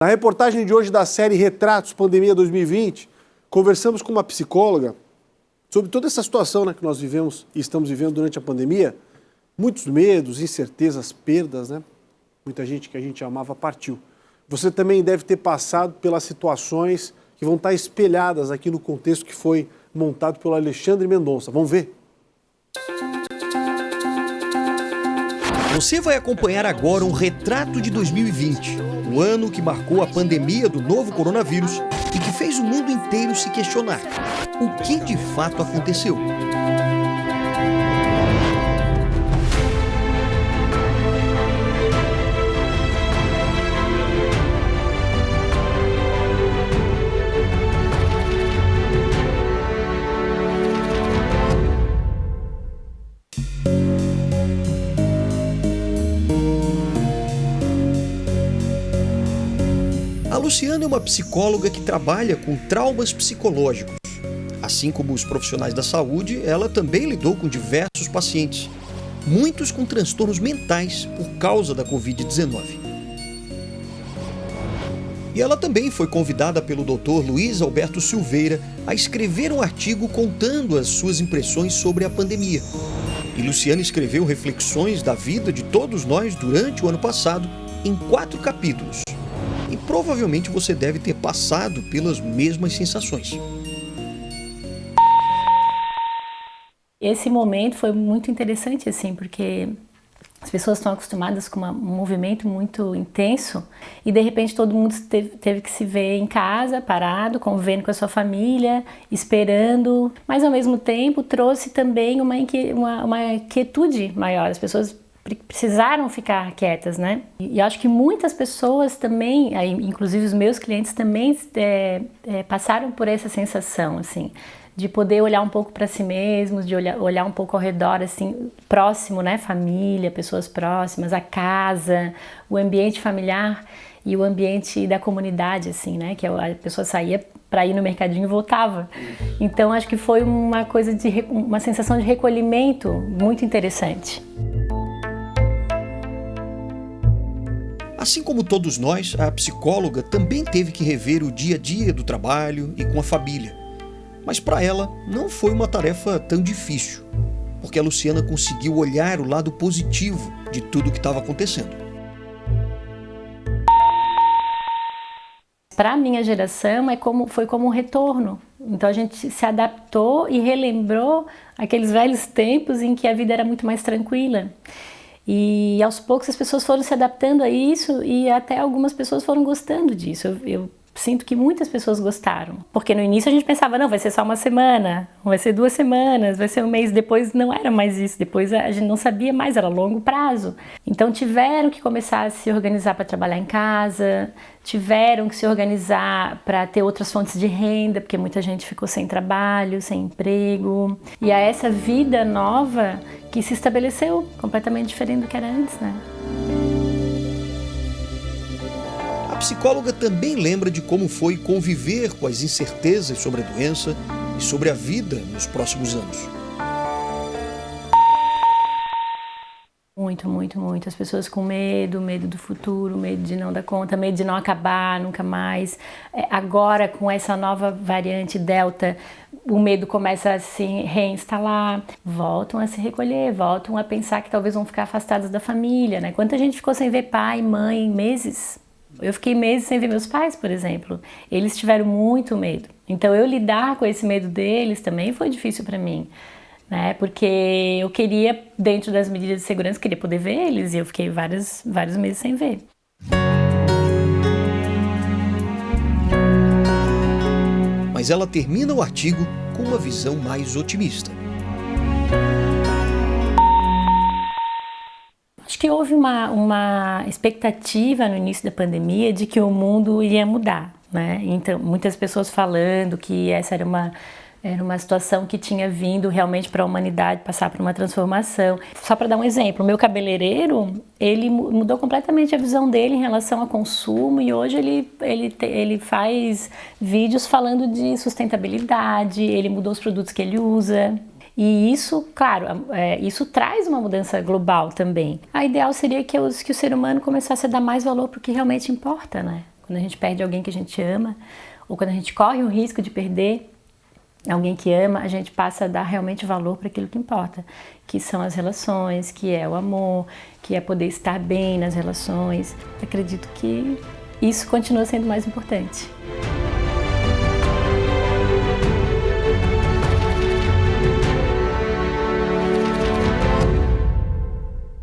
Na reportagem de hoje da série Retratos Pandemia 2020, conversamos com uma psicóloga sobre toda essa situação, que nós vivemos e estamos vivendo durante a pandemia. Muitos medos, incertezas, perdas, Muita gente que a gente amava partiu. Você também deve ter passado pelas situações que vão estar espelhadas aqui no contexto que foi montado pelo Alexandre Mendonça. Vamos ver? Você vai acompanhar agora um retrato de 2020, o ano que marcou a pandemia do novo coronavírus e que fez o mundo inteiro se questionar o que de fato aconteceu. A Luciana é uma psicóloga que trabalha com traumas psicológicos. Assim como os profissionais da saúde, ela também lidou com diversos pacientes, muitos com transtornos mentais por causa da Covid-19. E ela também foi convidada pelo Dr. Luiz Alberto Silveira a escrever um artigo contando as suas impressões sobre a pandemia. E Luciana escreveu reflexões da vida de todos nós durante o ano passado em 4 capítulos. E provavelmente você deve ter passado pelas mesmas sensações. Esse momento foi muito interessante, porque as pessoas estão acostumadas com um movimento muito intenso e de repente todo mundo teve que se ver em casa, parado, convivendo com a sua família, esperando, mas ao mesmo tempo trouxe também uma quietude maior. As pessoas precisaram ficar quietas, E acho que muitas pessoas também, inclusive os meus clientes também passaram por essa sensação, de poder olhar um pouco para si mesmos, de olhar um pouco ao redor, próximo, família, pessoas próximas, a casa, o ambiente familiar e o ambiente da comunidade, que a pessoa saía para ir no mercadinho e voltava. Então acho que foi uma sensação de recolhimento muito interessante. Assim como todos nós, a psicóloga também teve que rever o dia a dia do trabalho e com a família. Mas para ela não foi uma tarefa tão difícil, porque a Luciana conseguiu olhar o lado positivo de tudo o que estava acontecendo. Para a minha geração foi como um retorno. Então a gente se adaptou e relembrou aqueles velhos tempos em que a vida era muito mais tranquila. E aos poucos as pessoas foram se adaptando a isso e até algumas pessoas foram gostando disso. Eu sinto que muitas pessoas gostaram. Porque no início a gente pensava, não, vai ser só uma semana, vai ser 2 semanas, vai ser um mês. Depois não era mais isso, depois a gente não sabia mais, era longo prazo. Então tiveram que começar a se organizar para trabalhar em casa, tiveram que se organizar para ter outras fontes de renda, porque muita gente ficou sem trabalho, sem emprego. E a essa vida nova que se estabeleceu completamente diferente do que era antes, A psicóloga também lembra de como foi conviver com as incertezas sobre a doença e sobre a vida nos próximos anos. Muito. As pessoas com medo do futuro, medo de não dar conta, medo de não acabar nunca mais. Agora, com essa nova variante Delta, o medo começa a se reinstalar, voltam a se recolher, voltam a pensar que talvez vão ficar afastadas da família, Quanta gente ficou sem ver pai, mãe, meses? Eu fiquei meses sem ver meus pais, por exemplo. Eles tiveram muito medo. Então, eu lidar com esse medo deles também foi difícil para mim. Porque eu queria, dentro das medidas de segurança, queria poder ver eles, e eu fiquei vários meses sem ver. Mas ela termina o artigo com uma visão mais otimista. Acho que houve uma expectativa no início da pandemia de que o mundo iria mudar, Então, muitas pessoas falando que essa era uma situação que tinha vindo realmente para a humanidade passar por uma transformação. Só para dar um exemplo, o meu cabeleireiro, ele mudou completamente a visão dele em relação ao consumo e hoje ele faz vídeos falando de sustentabilidade, ele mudou os produtos que ele usa. E isso, claro, isso traz uma mudança global também. A ideal seria que o ser humano começasse a dar mais valor para o que realmente importa, Quando a gente perde alguém que a gente ama, ou quando a gente corre o risco de perder alguém que ama, a gente passa a dar realmente valor para aquilo que importa, que são as relações, que é o amor, que é poder estar bem nas relações. Acredito que isso continua sendo mais importante.